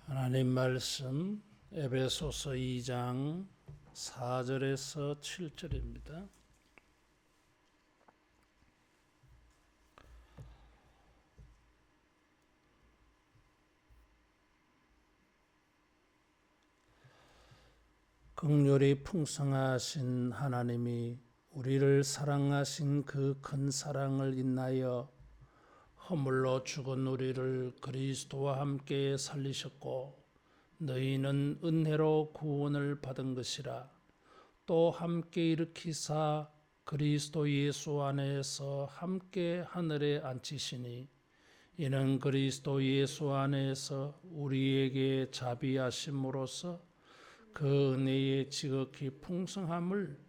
하나님 말씀 에베소서 2장 4절에서 7절입니다. 긍휼이 풍성하신 하나님이 우리를 사랑하신 그 큰 사랑을 인하여 허물로 죽은 우리를 그리스도와 함께 살리셨고 너희는 은혜로 구원을 받은 것이라. 또 함께 일으키사 그리스도 예수 안에서 함께 하늘에 앉히시니 이는 그리스도 예수 안에서 우리에게 자비하심으로써 그 은혜의 지극히 풍성함을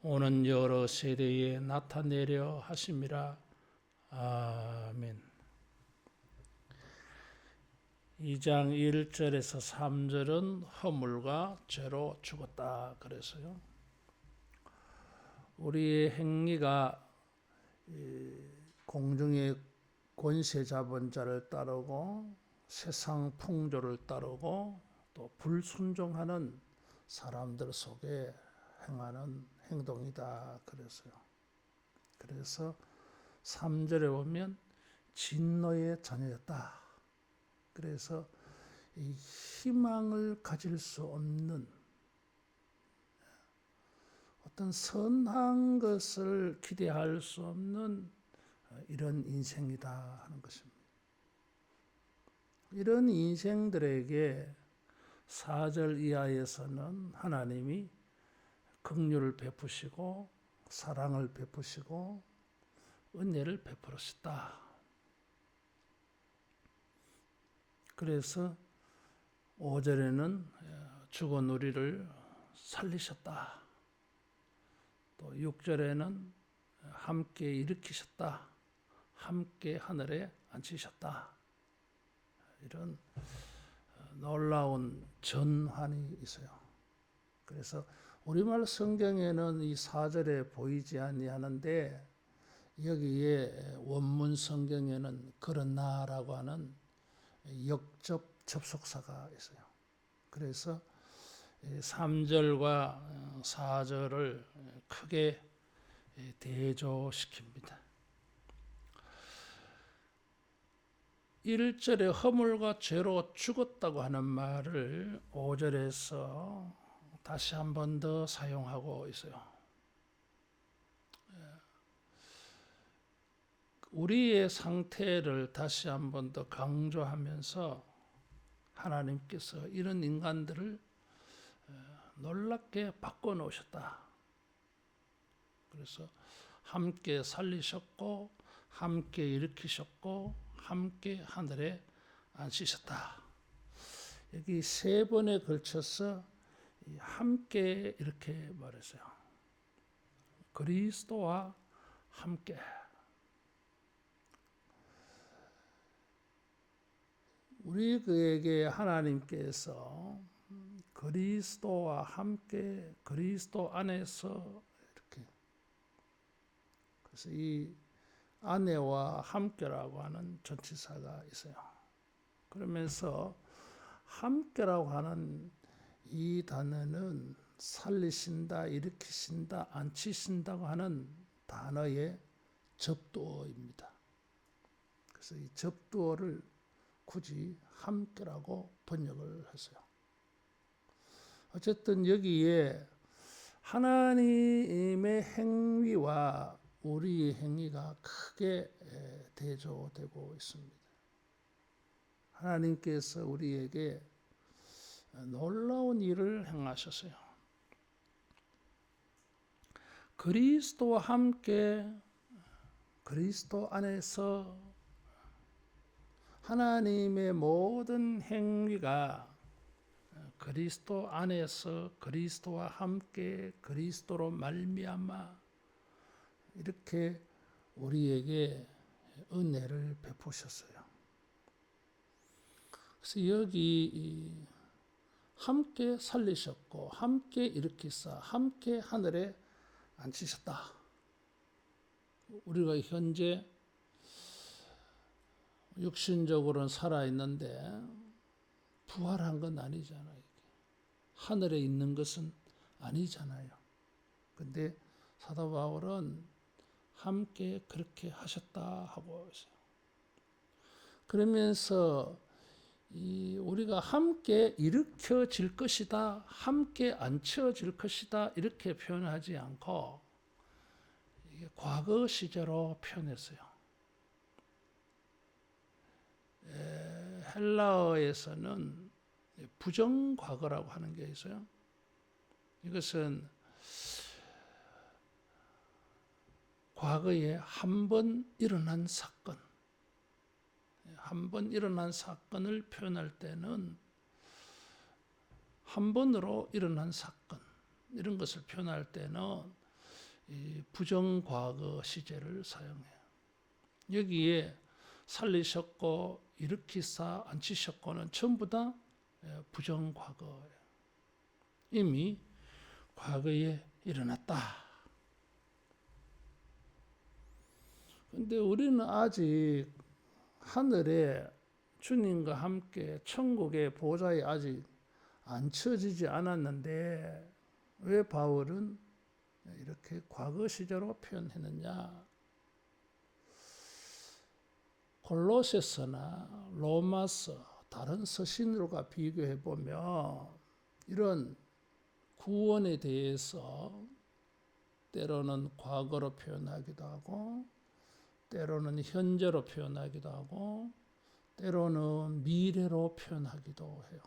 오는 여러 세대에 나타내려 하심이라. 아멘. 2장 1절에서 3절은 허물과 죄로 죽었다 그래서요. 우리의 행위가 공중의 권세 잡은 자를 따르고 세상 풍조를 따르고 또 불순종하는 사람들 속에 행하는 행동이다 그랬어요. 그래서 3절에 보면 진노의 자녀였다. 그래서 이 희망을 가질 수 없는 어떤 선한 것을 기대할 수 없는 이런 인생이다 하는 것입니다. 이런 인생들에게 4절 이하에서는 하나님이 긍휼을 베푸시고 사랑을 베푸시고 은혜를 베풀으셨다. 그래서 5절에는 죽은 우리를 살리셨다. 또 6절에는 함께 일으키셨다. 함께 하늘에 앉히셨다. 이런 놀라운 전환이 있어요. 그래서 우리말 성경에는 이 4절에 보이지 아니하는데 여기에 원문 성경에는 그러나라고 하는 역접 접속사가 있어요. 그래서 3절과 4절을 크게 대조시킵니다. 1절에 허물과 죄로 죽었다고 하는 말을 5절에서 다시 한 번 더 사용하고 있어요. 우리의 상태를 다시 한 번 더 강조하면서 하나님께서 이런 인간들을 놀랍게 바꿔놓으셨다. 그래서 함께 살리셨고 함께 일으키셨고 함께 하늘에 앉히셨다. 여기 세 번에 걸쳐서 함께 이렇게 말했어요. 그리스도와 함께. 우리에게 하나님께서 그리스도와 함께 그리스도 안에서 이렇게, 그래서 이 아내와 함께라고 하는 전치사가 있어요. 그러면서 함께라고 하는 이 단어는 살리신다, 일으키신다, 앉히신다고 하는 단어의 접두어입니다. 그래서 이 접두어를 굳이 함께라고 번역을 했어요. 어쨌든 여기에 하나님의 행위와 우리의 행위가 크게 대조되고 있습니다. 하나님께서 우리에게 놀라운 일을 행하셨어요. 그리스도와 함께 그리스도 안에서 하나님의 모든 행위가 그리스도 안에서 그리스도와 함께 그리스도로 말미암아 이렇게 우리에게 은혜를 베푸셨어요. 그래서 여기 함께 살리셨고 함께 일으키사 함께 하늘에 앉히셨다. 우리가 현재 육신적으로는 살아있는데 부활한 건 아니잖아요. 하늘에 있는 것은 아니잖아요. 근데 사도 바울은 함께 그렇게 하셨다 하고 있어요. 그러면서 우리가 함께 일으켜질 것이다, 함께 앉혀질 것이다 이렇게 표현하지 않고 이게 과거 시제로 표현했어요. 헬라어에서는 부정과거라고 하는 게 있어요. 이것은 과거에 한 번 일어난 사건, 한 번 일어난 사건을 표현할 때는 한 번으로 일어난 사건, 이런 것을 표현할 때는 이 부정과거 시제를 사용해요. 여기에 살리셨고 일으키사 앉히셨고는 전부 다 부정과거예요. 이미 과거에 일어났다. 근데 우리는 아직 하늘에 주님과 함께 천국의 보좌에 아직 앉혀지지 않았는데 왜 바울은 이렇게 과거 시제로 표현했느냐? 골로새서나 로마서 다른 서신으로가 비교해 보면 이런 구원에 대해서 때로는 과거로 표현하기도 하고 때로는 현재로 표현하기도 하고 때로는 미래로 표현하기도 해요.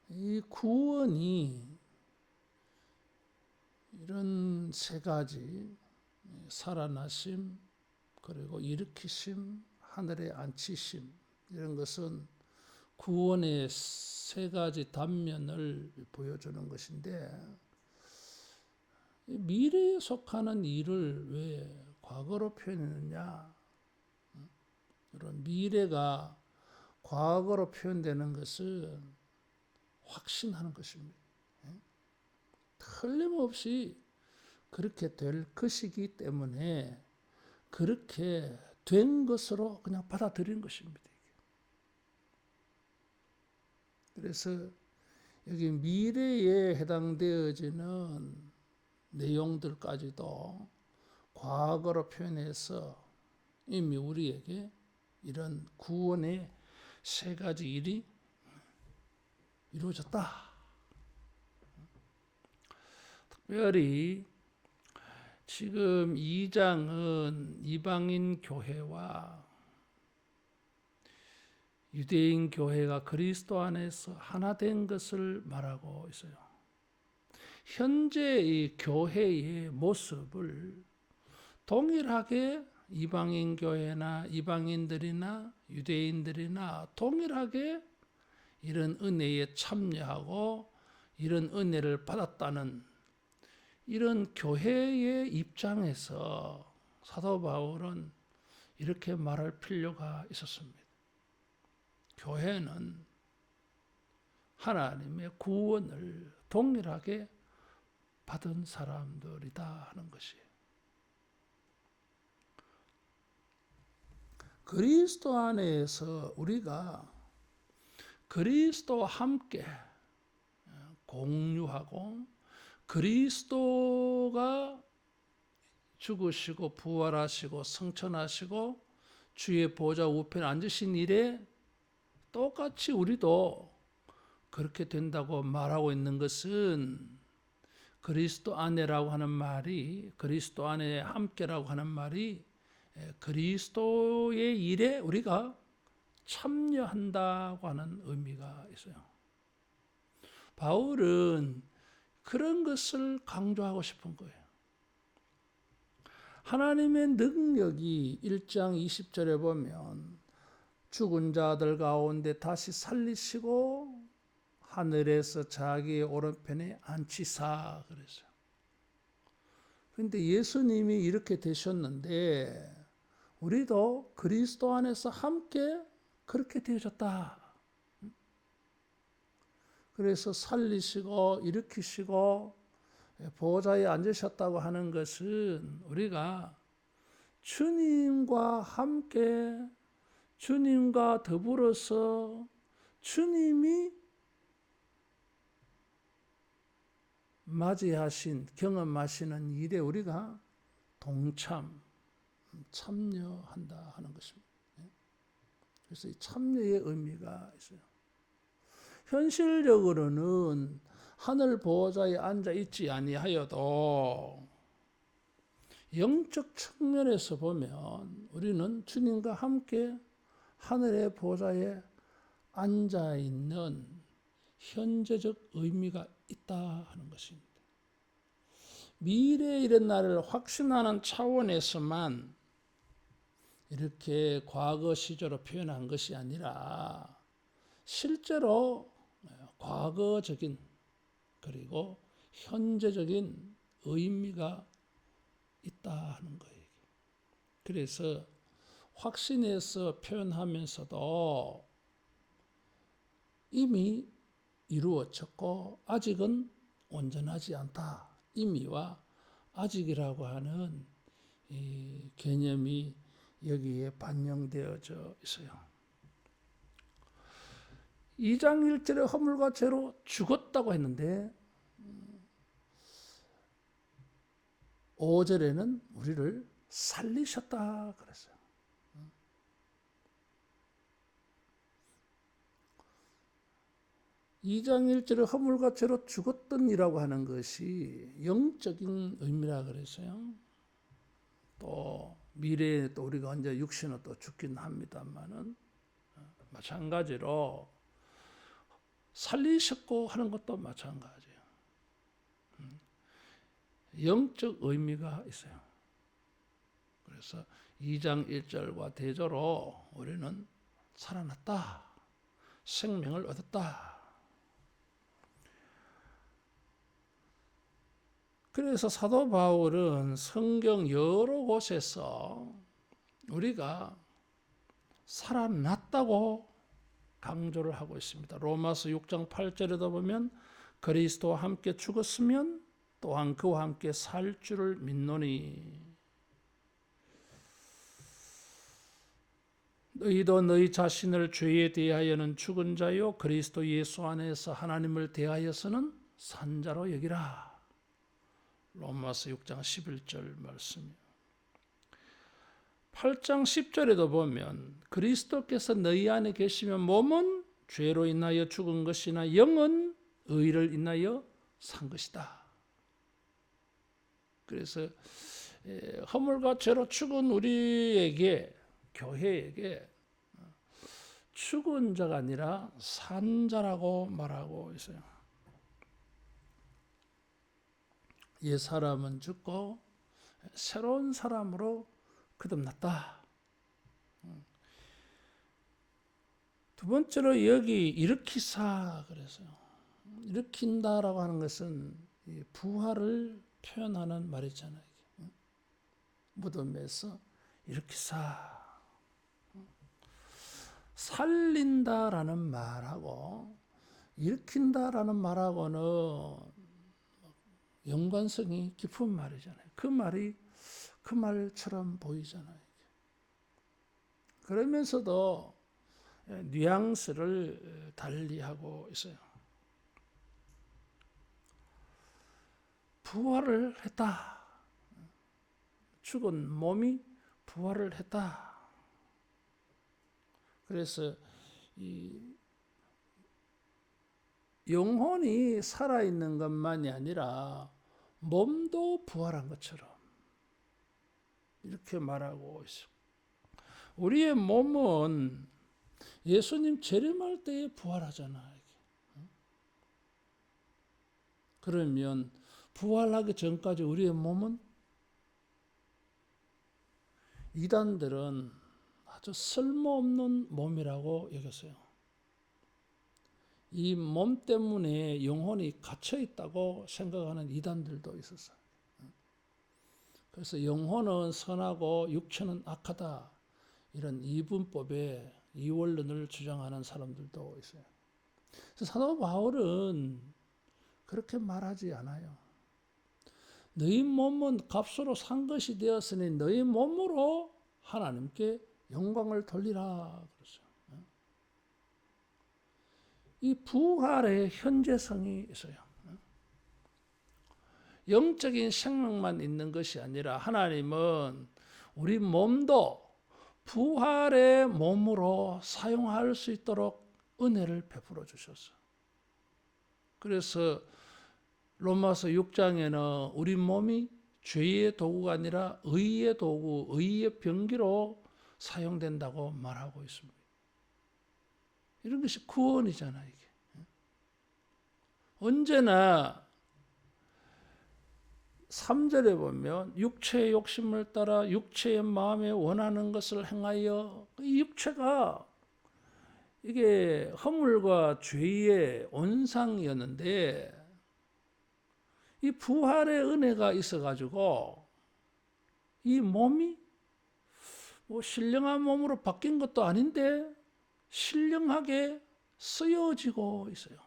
이 구원이 이런 세 가지, 살아나심, 그리고 일으키심, 하늘에 앉히심, 이런 것은 구원의 세 가지 단면을 보여주는 것인데 미래에 속하는 일을 왜 과거로 표현했느냐? 이런 미래가 과거로 표현되는 것은 확신하는 것입니다. 틀림없이 그렇게 될 것이기 때문에 그렇게 된 것으로 그냥 받아들이는 것입니다. 그래서 여기 미래에 해당되어지는 내용들까지도 과거로 표현해서 이미 우리에게 이런 구원의 세 가지 일이 이루어졌다. 특별히 지금 2장은 이방인 교회와 유대인 교회가 그리스도 안에서 하나 된 것을 말하고 있어요. 현재 이 교회의 모습을 동일하게 이방인 교회나 이방인들이나 유대인들이나 동일하게 이런 은혜에 참여하고 이런 은혜를 받았다는 이런 교회의 입장에서 사도 바울은 이렇게 말할 필요가 있었습니다. 교회는 하나님의 구원을 동일하게 받은 사람들이다 하는 것이에요. 그리스도 안에서 우리가 그리스도와 함께 공유하고 그리스도가 죽으시고 부활하시고 승천하시고 주의 보좌 우편에 앉으신 일에 똑같이 우리도 그렇게 된다고 말하고 있는 것은 그리스도 안에라고 하는 말이 그리스도 안에 함께라고 하는 말이 그리스도의 일에 우리가 참여한다고 하는 의미가 있어요. 바울은 그런 것을 강조하고 싶은 거예요. 하나님의 능력이 1장 20절에 보면 죽은 자들 가운데 다시 살리시고 하늘에서 자기의 오른편에 앉히사 그랬어요. 그런데 예수님이 이렇게 되셨는데 우리도 그리스도 안에서 함께 그렇게 되어졌다. 그래서 살리시고 일으키시고 보좌에 앉으셨다고 하는 것은 우리가 주님과 함께 주님과 더불어서 주님이 맞이하신, 경험하시는 일에 우리가 참여한다 하는 것입니다. 그래서 이 참여의 의미가 있어요. 현실적으로는 하늘 보호자에 앉아 있지 아니하여도 영적 측면에서 보면 우리는 주님과 함께 하늘의 보좌에 앉아 있는 현재적 의미가 있다 하는 것입니다. 미래에 이런 날을 확신하는 차원에서만 이렇게 과거 시제로 표현한 것이 아니라 실제로 과거적인 그리고 현재적인 의미가 있다 하는 거예요. 그래서 확신해서 표현하면서도 이미 이루어졌고 아직은 온전하지 않다. 이미와 아직이라고 하는 이 개념이 여기에 반영되어져 있어요. 2장 1절에 허물과 죄로 죽었다고 했는데 5절에는 우리를 살리셨다 그랬어요. 2장 1절에 허물과 죄로 죽었던이라고 하는 것이 영적인 의미라 그랬어요. 또 미래에 또 우리가 언제 육신은 또 죽긴 합니다만은 마찬가지로 살리셨고 하는 것도 마찬가지예요. 영적 의미가 있어요. 그래서 2장 1절과 대조로 우리는 살아났다. 생명을 얻었다. 그래서 사도 바울은 성경 여러 곳에서 우리가 살아났다고 강조를 하고 있습니다. 로마서 6장 8절에도 보면 그리스도와 함께 죽었으면 또한 그와 함께 살 줄을 믿노니 너희도 너희 자신을 죄에 대하여는 죽은 자요 그리스도 예수 안에서 하나님을 대하여서는 산 자로 여기라. 로마서 6장 11절 말씀이에요. 8장 10절에도 보면 그리스도께서 너희 안에 계시면 몸은 죄로 인하여 죽은 것이나 영은 의를 인하여 산 것이다. 그래서 허물과 죄로 죽은 우리에게 교회에게 죽은 자가 아니라 산 자라고 말하고 있어요. 옛 사람은 죽고 새로운 사람으로 거듭났다. 두 번째로 여기 일으키사 그래서요. 일으킨다라고 하는 것은 부활을 표현하는 말이잖아요. 무덤에서 일으키사 살린다라는 말하고 일으킨다라는 말하고는 연관성이 깊은 말이잖아요. 그 말이 그 말처럼 보이잖아요. 그러면서도 뉘앙스를 달리하고 있어요. 부활을 했다. 죽은 몸이 부활을 했다. 그래서 이 영혼이 살아있는 것만이 아니라 몸도 부활한 것처럼 이렇게 말하고 있어요. 우리의 몸은 예수님 재림할 때에 부활하잖아요. 그러면 부활하기 전까지 우리의 몸은 이단들은 아주 쓸모없는 몸이라고 여겼어요. 이 몸 때문에 영혼이 갇혀 있다고 생각하는 이단들도 있었어요. 그래서 영혼은 선하고 육체는 악하다. 이런 이분법의 이원론을 주장하는 사람들도 있어요. 그래서 사도 바울은 그렇게 말하지 않아요. 너희 몸은 값으로 산 것이 되었으니 너희 몸으로 하나님께 영광을 돌리라 그랬어요. 이 부활의 현재성이 있어요. 영적인 생명만 있는 것이 아니라 하나님은 우리 몸도 부활의 몸으로 사용할 수 있도록 은혜를 베풀어 주셨어요. 그래서 로마서 6장에는 우리 몸이 죄의 도구가 아니라 의의 도구, 의의 병기로 사용된다고 말하고 있습니다. 이런 것이 구원이잖아요, 이게. 언제나 3절에 보면 육체의 욕심을 따라 육체의 마음에 원하는 것을 행하여, 이 육체가 이게 허물과 죄의 온상이었는데 이 부활의 은혜가 있어가지고 이 몸이 뭐 신령한 몸으로 바뀐 것도 아닌데 신령하게 쓰여지고 있어요.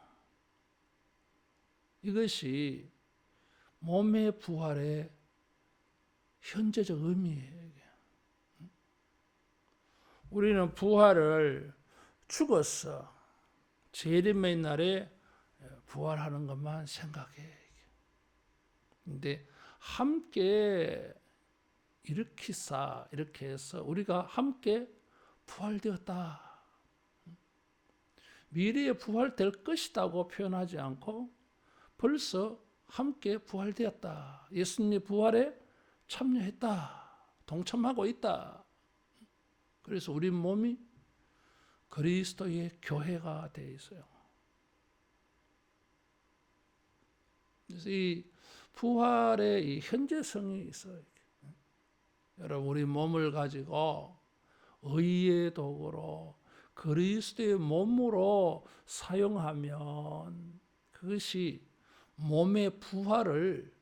이것이 몸의 부활의 현재적 의미예요. 우리는 부활을 죽어서 재림의 날에 부활하는 것만 생각해. 근데 함께 일으키사 이렇게 해서 우리가 함께 부활되었다. 미래에 부활될 것이라고 표현하지 않고 벌써 함께 부활되었다. 예수님의 부활에 참여했다. 동참하고 있다. 그래서 우리 몸이 그리스도의 교회가 되어 있어요. 그래서 이 부활의 이 현재성이 있어요. 여러분, 우리 몸을 가지고 의의 도구로 그리스도의 몸으로 사용하면 그것이 몸의 부활을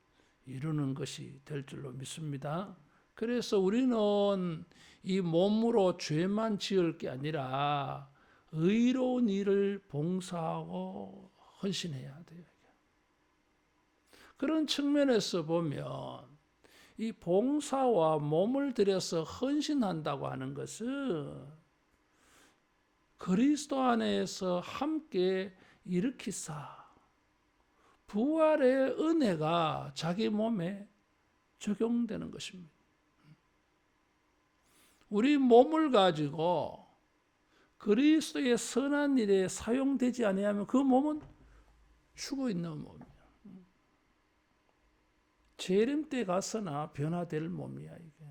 이루는 것이 될 줄로 믿습니다. 그래서 우리는 이 몸으로 죄만 지을 게 아니라 의로운 일을 봉사하고 헌신해야 돼요. 그런 측면에서 보면 이 봉사와 몸을 들여서 헌신한다고 하는 것은 그리스도 안에서 함께 일으키사 부활의 은혜가 자기 몸에 적용되는 것입니다. 우리 몸을 가지고 그리스도의 선한 일에 사용되지 아니하면 그 몸은 죽어 있는 몸이야. 재림 때 가서나 변화될 몸이야, 이게.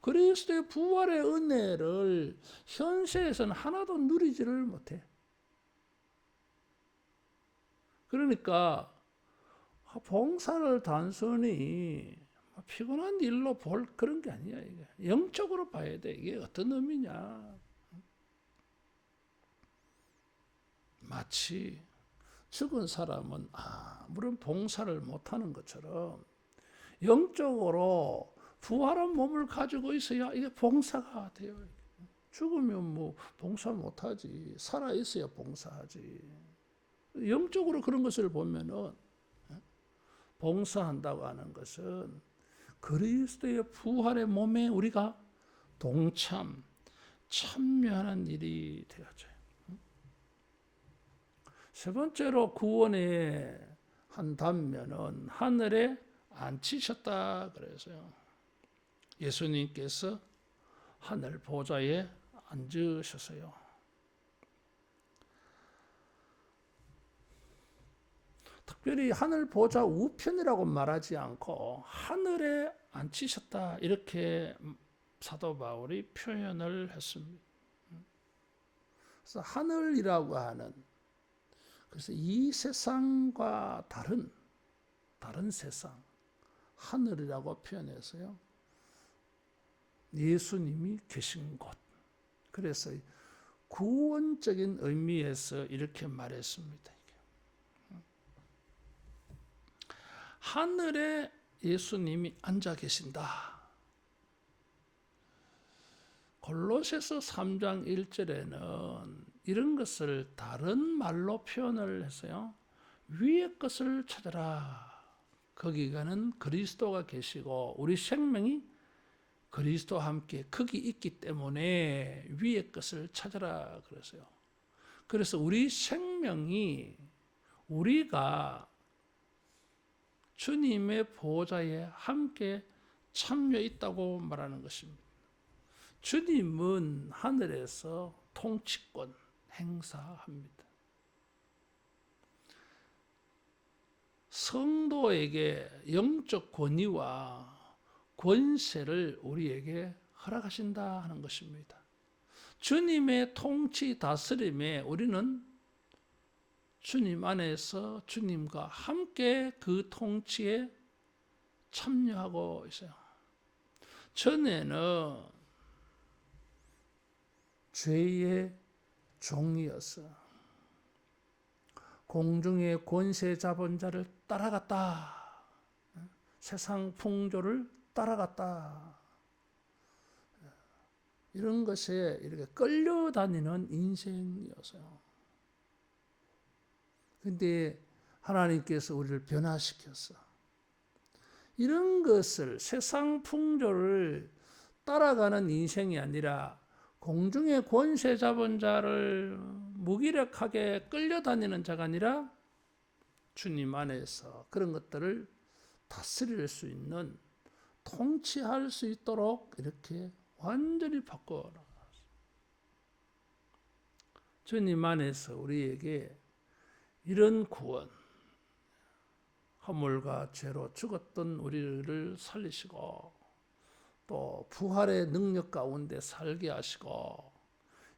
그리스도의 부활의 은혜를 현세에서는 하나도 누리지를 못해. 그러니까 봉사를 단순히 피곤한 일로 볼 그런 게 아니야, 이게. 영적으로 봐야 돼. 이게 어떤 의미냐. 마치 죽은 사람은 아무런 봉사를 못하는 것처럼 영적으로 부활한 몸을 가지고 있어야 이게 봉사가 돼요. 죽으면 뭐 봉사 못하지. 살아있어야 봉사하지. 영적으로 그런 것을 보면은 봉사한다고 하는 것은 그리스도의 부활의 몸에 우리가 참여하는 일이 되어져요. 세 번째로 구원의 한 단면은 하늘에 앉히셨다 그래서요. 예수님께서 하늘 보좌에 앉으셨어요. 특별히 하늘 보좌 우편이라고 말하지 않고 하늘에 앉히셨다 이렇게 사도 바울이 표현을 했습니다. 그래서 하늘이라고 하는 그래서 이 세상과 다른 세상 하늘이라고 표현해서요. 예수님이 계신 곳. 그래서 구원적인 의미에서 이렇게 말했습니다. 하늘에 예수님이 앉아 계신다. 골로새서 3장 1절에는 이런 것을 다른 말로 표현을 했어요. 위의 것을 찾아라. 거기가는 그리스도가 계시고 우리 생명이 그리스도와 함께 거기 있기 때문에 위의 것을 찾아라 그랬어요. 그래서 우리 생명이 우리가 주님의 보좌에 함께 참여 있다고 말하는 것입니다. 주님은 하늘에서 통치권 행사합니다. 성도에게 영적 권위와 권세를 우리에게 허락하신다 하는 것입니다. 주님의 통치 다스림에 우리는 주님 안에서 주님과 함께 그 통치에 참여하고 있어요. 전에는 죄의 종이었어. 공중의 권세 잡은 자를 따라갔다. 세상 풍조를 따라갔다. 이런 것에 이렇게 끌려다니는 인생이었어요. 근데 하나님께서 우리를 변화시켰어. 이런 것을 세상 풍조를 따라가는 인생이 아니라 공중의 권세 잡은 자를 무기력하게 끌려다니는 자가 아니라 주님 안에서 그런 것들을 다스릴 수 있는, 통치할 수 있도록 이렇게 완전히 바꿔라. 주님 안에서 우리에게 이런 구원, 허물과 죄로 죽었던 우리를 살리시고 또 부활의 능력 가운데 살게 하시고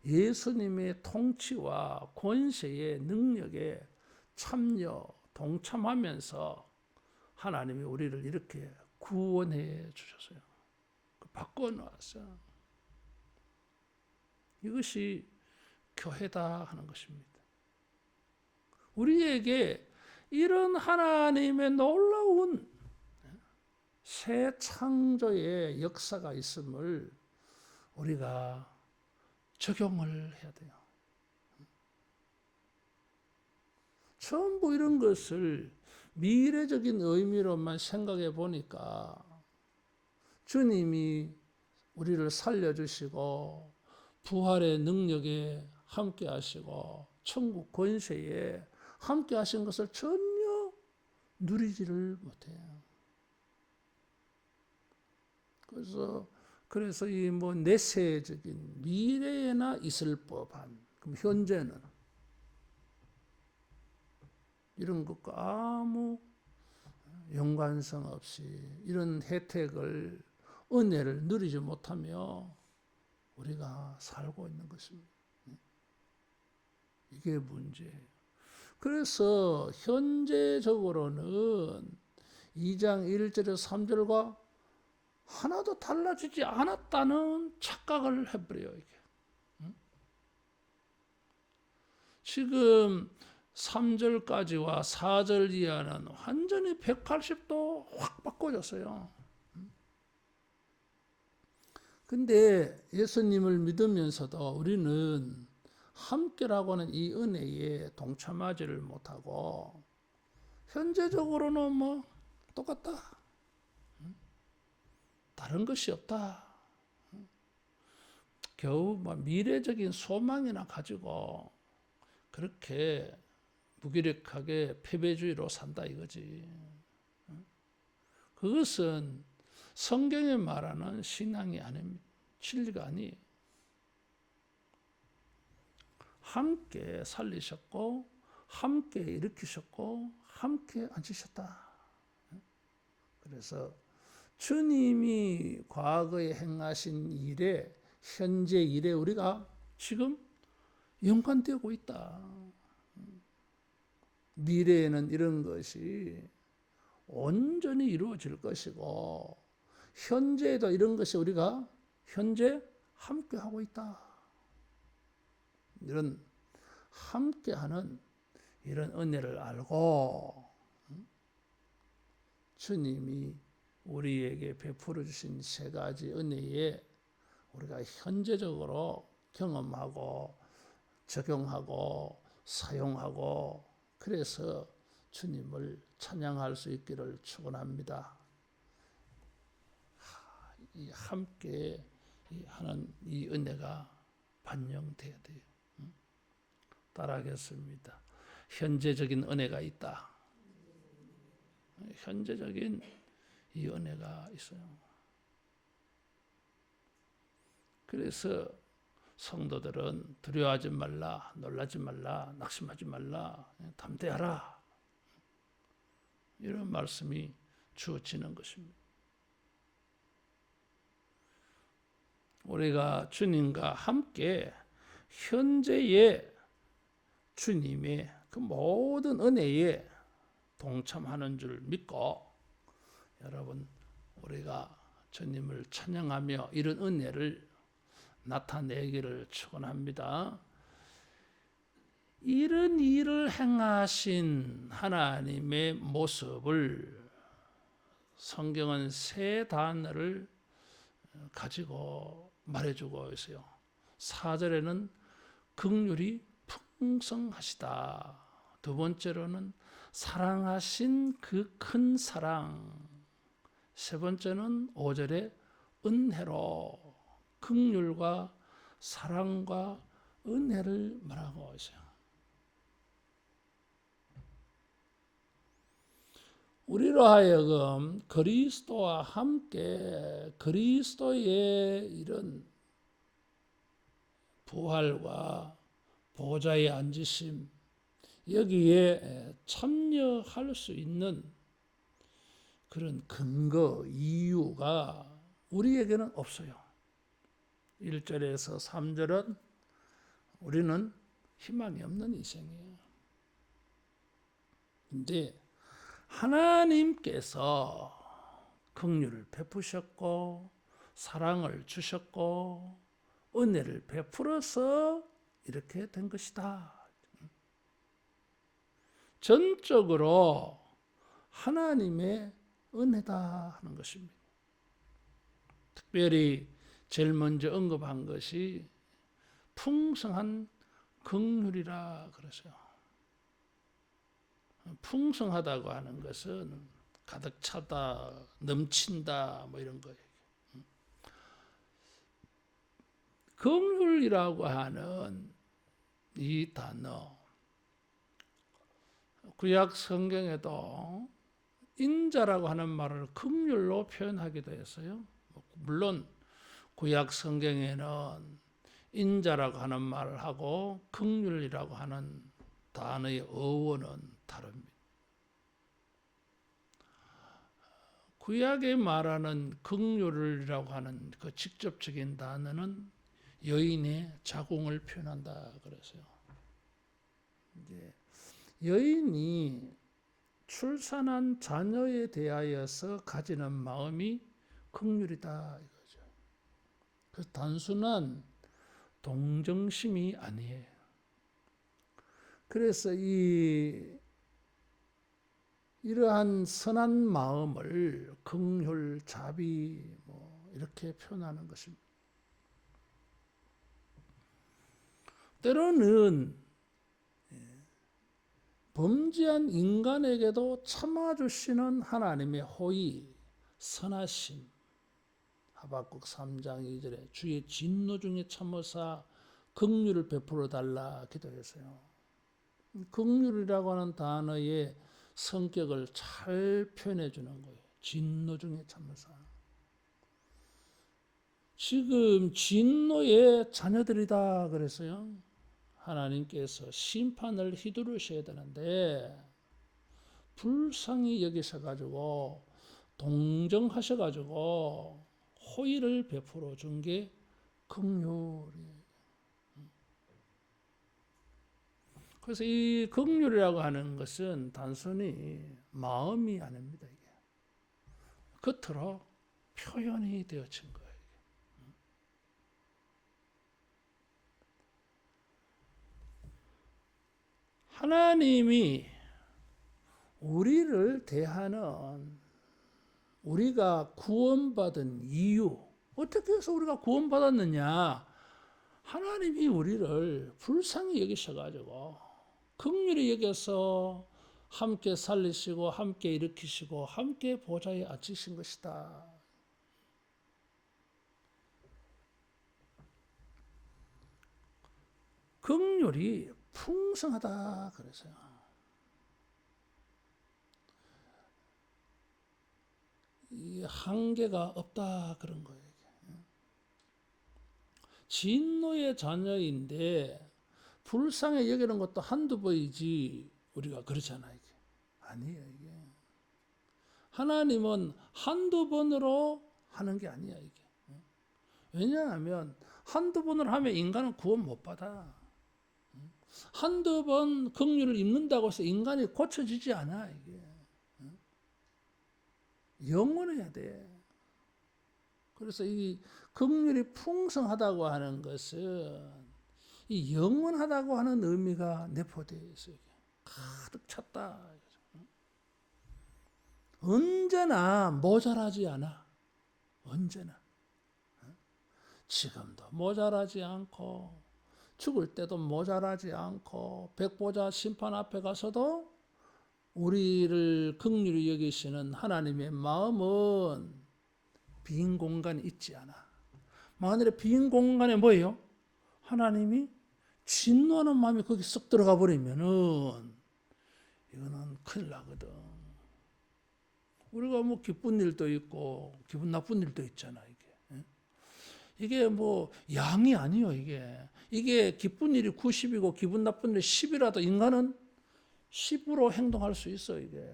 예수님의 통치와 권세의 능력에 참여, 동참하면서 하나님이 우리를 이렇게 구원해 주셨어요. 바꿔놓았어요. 이것이 교회다 하는 것입니다. 우리에게 이런 하나님의 놀라운 새 창조의 역사가 있음을 우리가 적용을 해야 돼요. 전부 이런 것을 미래적인 의미로만 생각해 보니까 주님이 우리를 살려주시고 부활의 능력에 함께 하시고 천국 권세에 함께 하신 것을 전혀 누리지를 못해요. 그래서 이 내세적인 미래에나 있을 법한, 그럼 현재는 이런 것과 아무 연관성 없이 이런 혜택을, 은혜를 누리지 못하며 우리가 살고 있는 것입니다. 이게 문제예요. 그래서 현재적으로는 2장 1절에서 3절과 하나도 달라지지 않았다는 착각을 해버려요. 이게. 지금 3절까지와 4절 이하는 완전히 180도 확 바꿔졌어요. 근데 예수님을 믿으면서도 우리는 함께라고 하는 이 은혜에 동참하지를 못하고 현재적으로는 똑같다. 다른 것이 없다. 겨우 미래적인 소망이나 가지고 그렇게 무기력하게 패배주의로 산다 이거지. 그것은 성경에 말하는 신앙이 아닙니다. 진리가 아니에요. 함께 살리셨고 함께 일으키셨고 함께 앉히셨다. 그래서 주님이 과거에 행하신 일에, 현재 일에 우리가 지금 연관되고 있다. 미래에는 이런 것이 온전히 이루어질 것이고 현재에도 이런 것이 우리가 현재 함께하고 있다. 이런 함께하는 이런 은혜를 알고 주님이 우리에게 베풀어 주신 세 가지 은혜에 우리가 현재적으로 경험하고 적용하고 사용하고 그래서 주님을 찬양할 수 있기를 축원합니다. 함께 하는 이 은혜가 반영돼야 돼요. 따라하겠습니다. 현재적인 은혜가 있다. 현재적인 이 은혜가 있어요. 그래서 성도들은 두려워하지 말라, 놀라지 말라, 낙심하지 말라, 담대하라. 이런 말씀이 주어지는 것입니다. 우리가 주님과 함께 현재의 주님의 그 모든 은혜에 동참하는 줄 믿고 여러분 우리가 주님을 찬양하며 이런 은혜를 나타내기를 축원합니다. 이런 일을 행하신 하나님의 모습을 성경은 세 단어를 가지고 말해주고 있어요. 4절에는 긍휼이 풍성하시다. 두 번째로는 사랑하신 그 큰 사랑. 세 번째는 5절에 은혜로 긍휼과 사랑과 은혜를 말하고 있어요. 우리로 하여금 그리스도와 함께 그리스도의 이런 부활과 보좌에 앉으심 여기에 참여할 수 있는 그런 근거, 이유가 우리에게는 없어요. 1절에서 3절은 우리는 희망이 없는 인생이에요. 근데 하나님께서 긍휼을 베푸셨고 사랑을 주셨고 은혜를 베풀어서 이렇게 된 것이다. 전적으로 하나님의 은혜다 하는 것입니다. 특별히 제일 먼저 언급한 것이 풍성한 긍휼이라 그러죠. 풍성하다고 하는 것은 가득 차다, 넘친다 뭐 이런 거예요. 긍휼이라고 하는 이 단어 구약 성경에도 인자라고 하는 말을 긍휼로 표현하기도 했어요. 물론 구약 성경에는 인자라고 하는 말을 하고 긍휼이라고 하는 단어의 어원은 다릅니다. 구약에 말하는 긍휼이라고 하는 그 직접적인 단어는 여인의 자궁을 표현한다 그랬어요. 이제 여인이 출산한 자녀에 대하여서 가지는 마음이 긍휼이다 이거죠. 그 단순한 동정심이 아니에요. 그래서 이러한 선한 마음을 긍휼, 자비 뭐 이렇게 표현하는 것입니다. 때로는 범죄한 인간에게도 참아주시는 하나님의 호의, 선하심. 하박국 3장 2절에 주의 진노 중에 참으사 긍휼을 베풀어 달라 기도했어요. 긍휼이라고 하는 단어의 성격을 잘 표현해 주는 거예요. 진노 중에 참으사. 지금 진노의 자녀들이다 그랬어요. 하나님께서 심판을 휘두르셔야 되는데 불쌍히 여기셔가지고 동정하셔가지고 호의를 베풀어 준 게 긍휼이에요. 그래서 이 긍휼이라고 하는 것은 단순히 마음이 아닙니다. 이게 겉으로 표현이 되어진 거예요. 하나님이 우리를 대하는 우리가 구원받은 이유, 어떻게 해서 우리가 구원받았느냐? 하나님이 우리를 불쌍히 여기셔가지고 긍휼히 여겨서 함께 살리시고 함께 일으키시고 함께 보좌에 앉히신 것이다. 긍휼이 풍성하다 그래서요. 이 한계가 없다 그런 거예요. 진노의 자녀인데 불쌍히 여기는 것도 한두 번이지 우리가 그렇잖아요. 이게. 아니에요. 이게. 하나님은 한두 번으로 하는 게 아니야. 이게. 왜냐하면 한두 번을 하면 인간은 구원 못 받아. 한두 번 긍휼을 입는다고 해서 인간이 고쳐지지 않아. 이게. 영원해야 돼. 그래서 이 긍휼이 풍성하다고 하는 것은 이 영원하다고 하는 의미가 내포되어 있어요. 가득 찼다. 언제나 모자라지 않아. 언제나. 지금도 모자라지 않고 죽을 때도 모자라지 않고 백보자 심판 앞에 가서도 우리를 긍휼히 여기시는 하나님의 마음은 빈 공간이 있지 않아. 만일에 빈 공간에 뭐예요? 하나님이 진노하는 마음이 거기 쏙 들어가 버리면은 이거는 큰일 나거든. 우리가 뭐 기쁜 일도 있고 기분 나쁜 일도 있잖아. 이게 뭐 양이 아니요. 이게 기쁜 일이 90이고 기분 나쁜 일이 10이라도 인간은 10으로 행동할 수 있어. 이게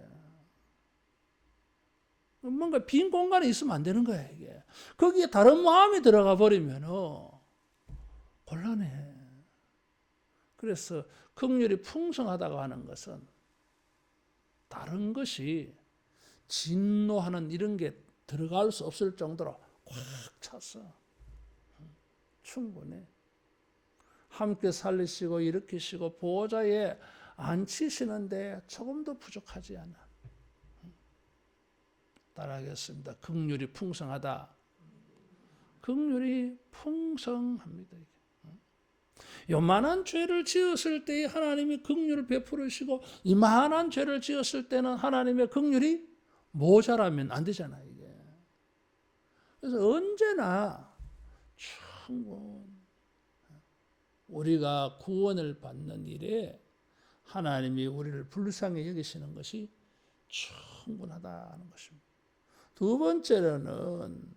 뭔가 빈 공간에 있으면 안 되는 거야. 이게 거기에 다른 마음이 들어가 버리면은 곤란해. 그래서 긍휼이 풍성하다고 하는 것은 다른 것이 진노하는 이런 게 들어갈 수 없을 정도로 꽉 찼어. 충분해. 함께 살리시고 일으키시고 보호자에 앉히시는데 조금도 부족하지 않아. 따라하겠습니다. 긍휼이 풍성하다. 긍휼이 풍성합니다. 요만한 죄를 지었을 때 하나님이 긍휼을 베풀으시고 이만한 죄를 지었을 때는 하나님의 긍휼이 모자라면 안 되잖아요. 이게. 그래서 언제나 충분 우리가 구원을 받는 일에 하나님이 우리를 불쌍히 여기시는 것이 충분하다는 것입니다. 두 번째로는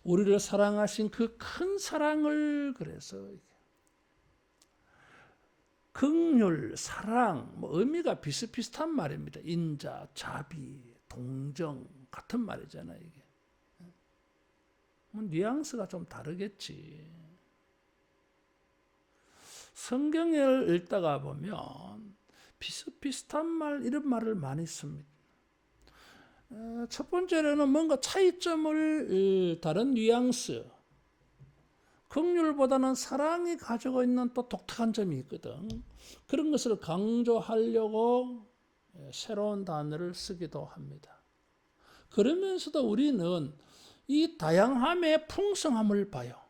우리를 사랑하신 그 큰 사랑을 그래서 긍휼, 사랑, 뭐 의미가 비슷비슷한 말입니다. 인자, 자비, 동정 같은 말이잖아요. 이게 뭐 뉘앙스가 좀 다르겠지. 성경을 읽다가 보면 비슷비슷한 말 이런 말을 많이 씁니다. 첫 번째로는 뭔가 차이점을 다른 뉘앙스. 긍휼보다는 사랑이 가지고 있는 또 독특한 점이 있거든. 그런 것을 강조하려고 새로운 단어를 쓰기도 합니다. 그러면서도 우리는 이 다양함의 풍성함을 봐요.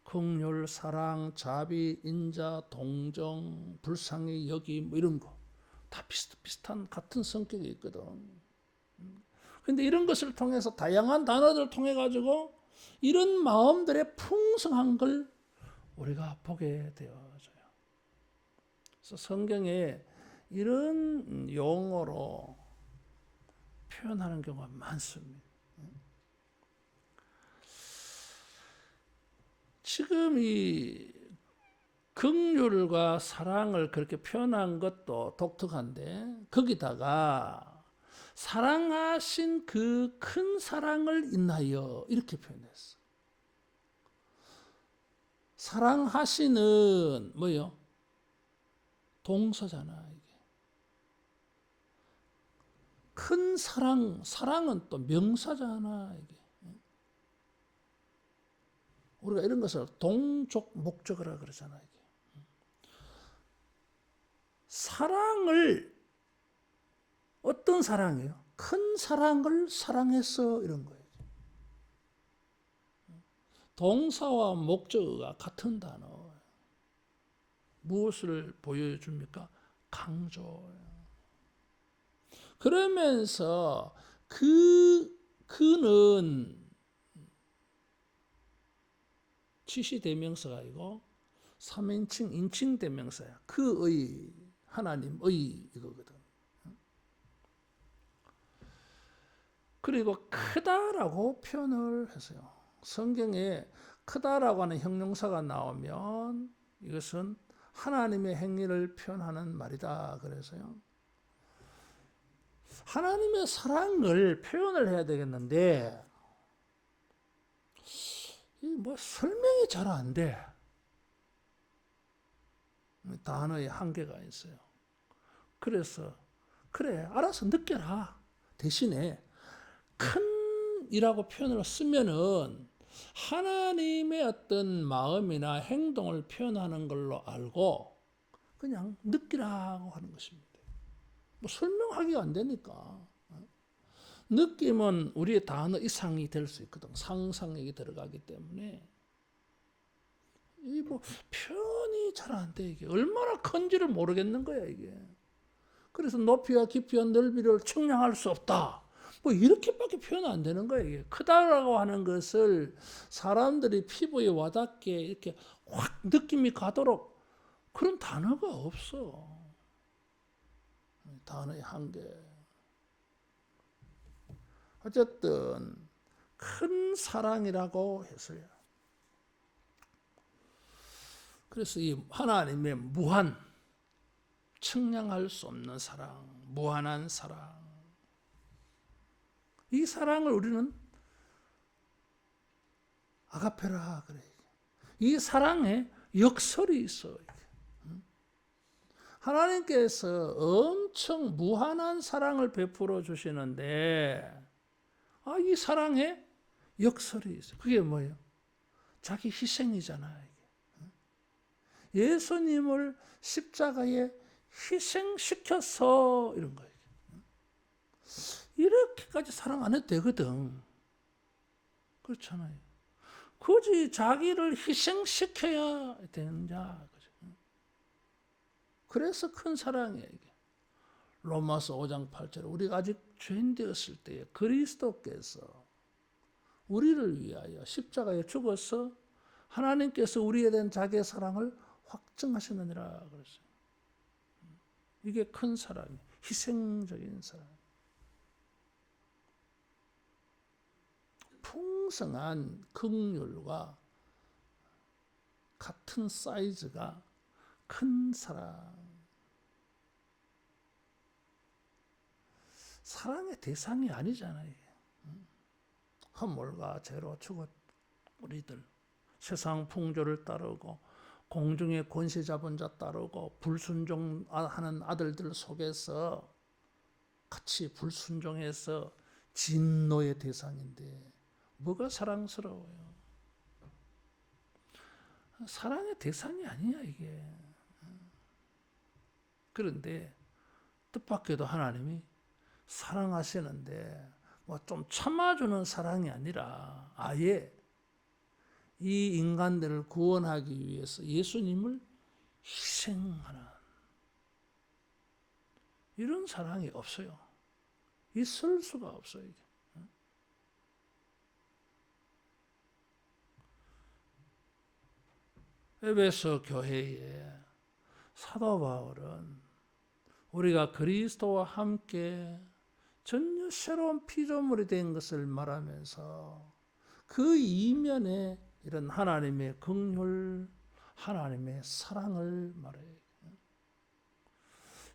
긍휼, 사랑, 자비, 인자, 동정, 불쌍히 여기 뭐 이런 거 다 비슷비슷한 같은 성격이 있거든. 그런데 이런 것을 통해서 다양한 단어들을 통해 가지고 이런 마음들의 풍성한 걸 우리가 보게 되어져요. 그래서 성경에 이런 용어로 표현하는 경우가 많습니다. 지금 이 긍휼과 사랑을 그렇게 표현한 것도 독특한데 거기다가 사랑하신 그 큰 사랑을 인하여 이렇게 표현했어. 사랑하시는 뭐요? 동사잖아. 이게. 큰 사랑, 사랑은 또 명사잖아. 이게. 우리가 이런 것을 동족 목적어라 그러잖아. 이게. 사랑을 어떤 사랑이에요? 큰 사랑을 사랑했어 이런 거예요. 동사와 목적어가 같은 단어. 무엇을 보여줍니까? 강조예요. 그러면서 그는 지시대명사가 아니고 3인칭 인칭 대명사야. 그의, 하나님의 이거거든. 그리고 크다라고 표현을 했어요. 성경에 크다라고 하는 형용사가 나오면 이것은 하나님의 행위를 표현하는 말이다. 그래서요. 하나님의 사랑을 표현을 해야 되겠는데 뭐 설명이 잘 안 돼. 단어의 한계가 있어요. 그래서 그래 알아서 느껴라. 대신에 큰이라고 표현을 쓰면은 하나님의 어떤 마음이나 행동을 표현하는 걸로 알고 그냥 느끼라고 하는 것입니다. 뭐 설명하기가 안 되니까. 느낌은 우리의 단어 이상이 될 수 있거든. 상상력이 들어가기 때문에. 이 뭐 표현이 잘 안 돼, 이게. 얼마나 큰지를 모르겠는 거야, 이게. 그래서 높이와 깊이와 넓이를 측량할 수 없다. 뭐 이렇게밖에 표현 안 되는 거예요. 이게. 크다라고 하는 것을 사람들이 피부에 와닿게 이렇게 확 느낌이 가도록 그런 단어가 없어. 단어의 한계. 어쨌든 큰 사랑이라고 했어요. 그래서 이 하나님의 무한, 측량할 수 없는 사랑, 무한한 사랑. 이 사랑을 우리는 아가페라 그래. 이 사랑에 역설이 있어. 하나님께서 엄청 무한한 사랑을 베풀어 주시는데, 이 사랑에 역설이 있어. 그게 뭐예요? 자기 희생이잖아요. 예수님을 십자가에 희생시켜서 이런 거예요. 이렇게까지 사랑 안 해도 되거든. 그렇잖아요. 굳이 자기를 희생시켜야 되느냐. 그래서 큰 사랑이에요. 이게. 로마서 5장 8절 우리가 아직 죄인 되었을 때에 그리스도께서 우리를 위하여 십자가에 죽어서 하나님께서 우리에 대한 자기의 사랑을 확증하셨느니라 그랬어요. 이게 큰 사랑이에요. 희생적인 사랑. 풍성한 긍휼과 같은 사이즈가 큰 사랑. 사랑의 대상이 아니잖아요. 허물과 죄로 죽었 우리들 세상 풍조를 따르고 공중의 권세 잡은 자 따르고 불순종하는 아들들 속에서 같이 불순종해서 진노의 대상인데 뭐가 사랑스러워요? 사랑의 대상이 아니야 이게. 그런데 뜻밖에도 하나님이 사랑하시는데 뭐 좀 참아주는 사랑이 아니라 아예 이 인간들을 구원하기 위해서 예수님을 희생하는 이런 사랑이 없어요. 있을 수가 없어요. 이게. 에베소 교회에 사도 바울은 우리가 그리스도와 함께 전혀 새로운 피조물이 된 것을 말하면서 그 이면에 이런 하나님의 긍휼, 하나님의 사랑을 말해요.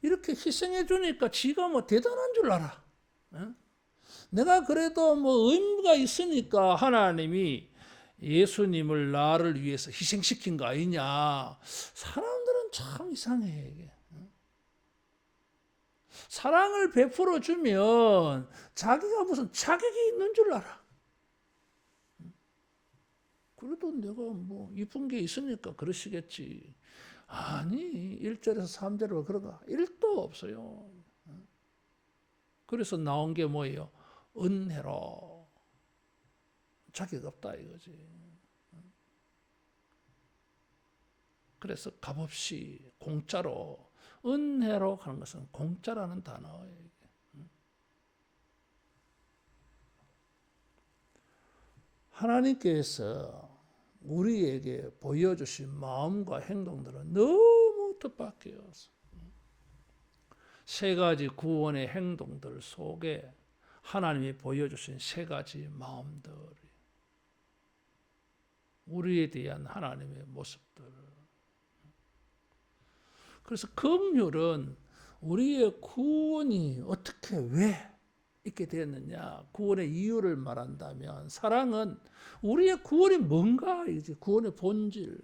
이렇게 희생해 주니까 지가 뭐 대단한 줄 알아. 내가 그래도 뭐 의무가 있으니까 하나님이 예수님을 나를 위해서 희생시킨 거 아니냐. 사람들은 참 이상해 이게. 사랑을 베풀어 주면 자기가 무슨 자격이 있는 줄 알아. 그래도 내가 뭐 이쁜 게 있으니까 그러시겠지. 아니 1절에서 3절로 그러가 1도 없어요. 그래서 나온 게 뭐예요? 은혜로. 자격 없다 이거지. 그래서 값없이 공짜로 은혜로 하는 것은 공짜라는 단어예요. 하나님께서 우리에게 보여주신 마음과 행동들은 너무 뜻밖이었어. 세 가지 구원의 행동들 속에 하나님이 보여주신 세 가지 마음들, 우리에 대한 하나님의 모습들. 그래서 긍휼은 우리의 구원이 어떻게 왜 있게 되었느냐, 구원의 이유를 말한다면, 사랑은 우리의 구원이 뭔가 이제 구원의 본질,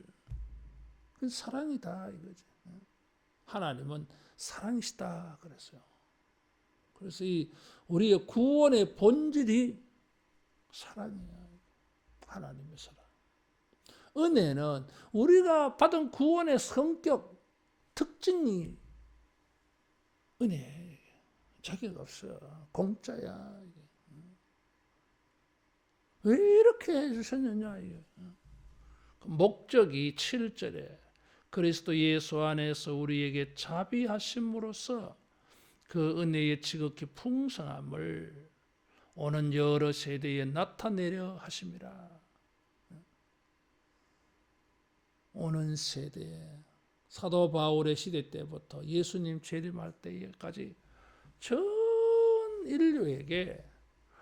그 사랑이다 이거지. 하나님은 사랑이시다 그랬어요. 그래서 이 우리의 구원의 본질이 사랑이야. 하나님의 사랑. 은혜는 우리가 받은 구원의 성격, 특징이 은혜. 자격 없어. 공짜야. 왜 이렇게 해주셨느냐. 목적이 7절에 그리스도 예수 안에서 우리에게 자비하심으로써 그 은혜의 지극히 풍성함을 오는 여러 세대에 나타내려 하심이라. 오는 세대에, 사도 바울의 시대 때부터 예수님 재림할 때까지 전 인류에게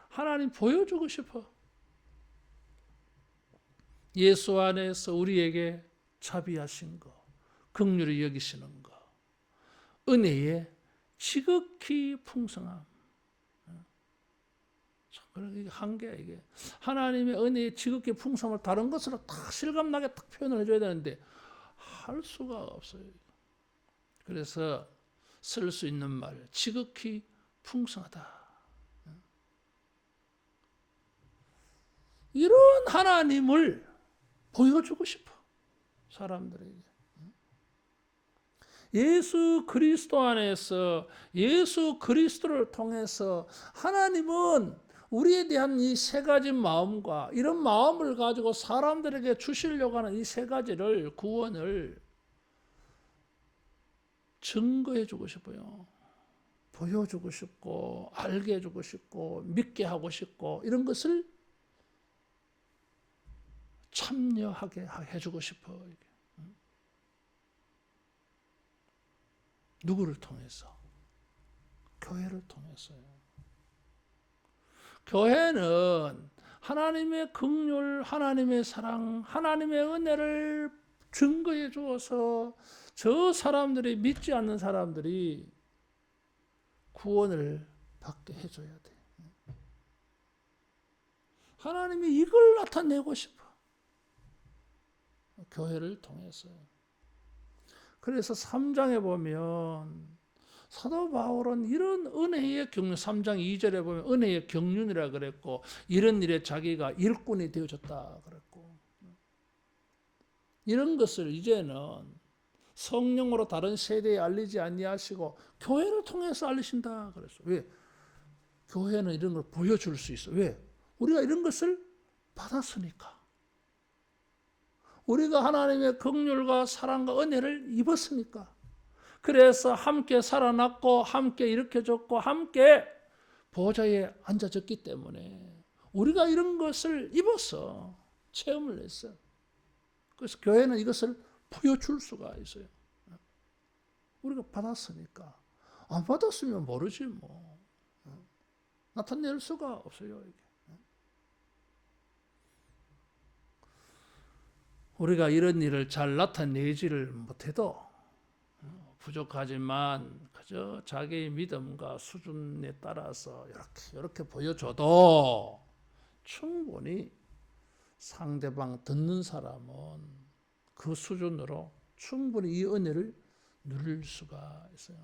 하나님 보여주고 싶어. 예수 안에서 우리에게 자비하신 거, 긍휼히 여기시는 거, 은혜의 지극히 풍성함. 이게 한계야 이게. 하나님의 은혜의 지극히 풍성함을 다른 것으로 딱 실감나게 딱 표현을 해줘야 되는데 할 수가 없어요. 그래서 쓸 수 있는 말, 지극히 풍성하다. 이런 하나님을 보여주고 싶어, 사람들에게. 예수 그리스도 안에서, 예수 그리스도를 통해서 하나님은 우리에 대한 이 세 가지 마음과 이런 마음을 가지고 사람들에게 주시려고 하는 이 세 가지를, 구원을 증거해 주고 싶어요. 보여주고 싶고, 알게 해주고 싶고, 믿게 하고 싶고, 이런 것을 참여하게 해주고 싶어. 누구를 통해서? 교회를 통해서요. 교회는 하나님의 긍휼, 하나님의 사랑, 하나님의 은혜를 증거해 주어서 저 사람들이, 믿지 않는 사람들이 구원을 받게 해줘야 돼. 하나님이 이걸 나타내고 싶어. 교회를 통해서. 그래서 3장에 보면 사도 바울은 이런 은혜의 경륜, 3장 2절에 보면 은혜의 경륜이라 그랬고, 이런 일에 자기가 일꾼이 되어졌다 그랬고, 이런 것을 이제는 성령으로 다른 세대에 알리지 아니하시고 교회를 통해서 알리신다 그랬어. 왜? 교회는 이런 걸 보여줄 수 있어. 왜? 우리가 이런 것을 받았으니까. 우리가 하나님의 긍휼과 사랑과 은혜를 입었으니까. 그래서 함께 살아났고, 함께 일으켜졌고, 함께 보좌에 앉아졌기 때문에 우리가 이런 것을 입어서 체험을 했어. 그래서 교회는 이것을 보여줄 수가 있어요. 우리가 받았으니까. 안 받았으면 모르지 뭐. 나타낼 수가 없어요. 이게. 우리가 이런 일을 잘 나타내지를 못해도 부족하지만 그저 자기의 믿음과 수준에 따라서 이렇게 보여줘도 충분히 상대방 듣는 사람은 그 수준으로 충분히 이 은혜를 누릴 수가 있어요.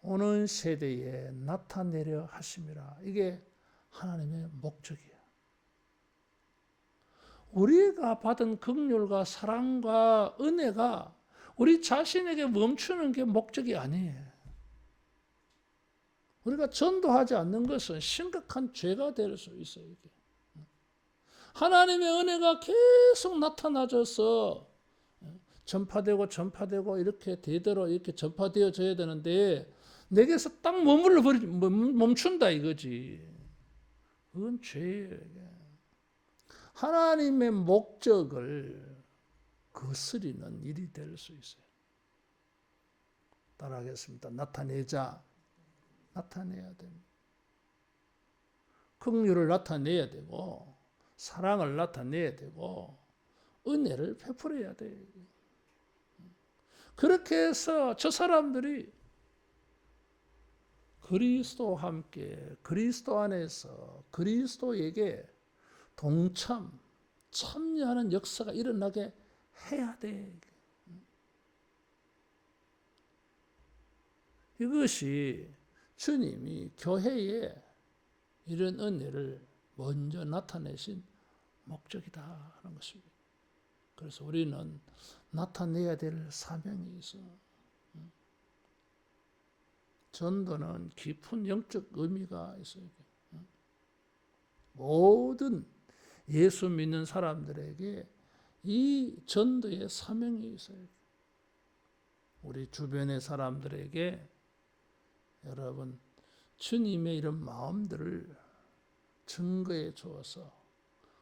오는 세대에 나타내려 하심이라. 이게 하나님의 목적이에요. 우리가 받은 긍휼과 사랑과 은혜가 우리 자신에게 멈추는 게 목적이 아니에요. 우리가 전도하지 않는 것은 심각한 죄가 될 수 있어요. 이게. 하나님의 은혜가 계속 나타나줘서 전파되고 이렇게 대대로 이렇게 전파되어져야 되는데 내게서 딱 멈춘다 이거지. 그건 죄예요. 하나님의 목적을 거스리는 일이 될 수 있어요. 따라하겠습니다. 나타내야 됩니다. 긍휼을 나타내야 되고 사랑을 나타내야 되고 은혜를 베풀어야 돼요. 그렇게 해서 저 사람들이 그리스도와 함께 그리스도 안에서 그리스도에게 참여하는 역사가 일어나게 해야 돼. 이것이 주님이 교회에 이런 은혜를 먼저 나타내신 목적이다 하는 것입니다. 그래서 우리는 나타내야 될 사명이 있어. 전도는 깊은 영적 의미가 있어요. 모든 예수 믿는 사람들에게 이 전도의 사명이 있어요. 우리 주변의 사람들에게 여러분 주님의 이런 마음들을 증거해 주어서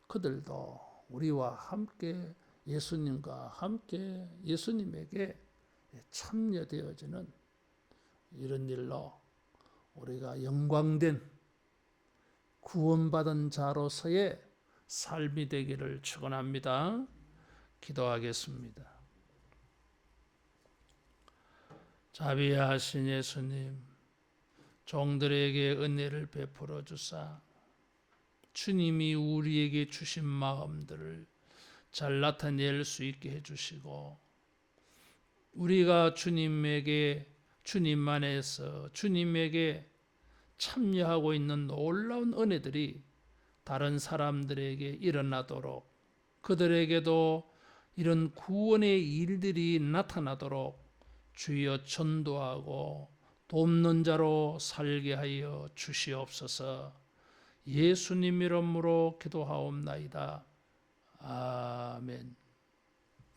그들도 우리와 함께 예수님과 함께 예수님에게 참여되어지는 이런 일로 우리가 영광된 구원받은 자로서의 삶이 되기를 축원합니다. 기도하겠습니다. 자비하신 예수님, 종들에게 은혜를 베풀어 주사 주님이 우리에게 주신 마음들을 잘 나타낼 수 있게 해주시고 우리가 주님 안에서 주님에게 참여하고 있는 놀라운 은혜들이 다른 사람들에게 일어나도록 그들에게도 이런 구원의 일들이 나타나도록 주여 전도하고 돕는 자로 살게 하여 주시옵소서. 예수님 이름으로 기도하옵나이다. 아멘.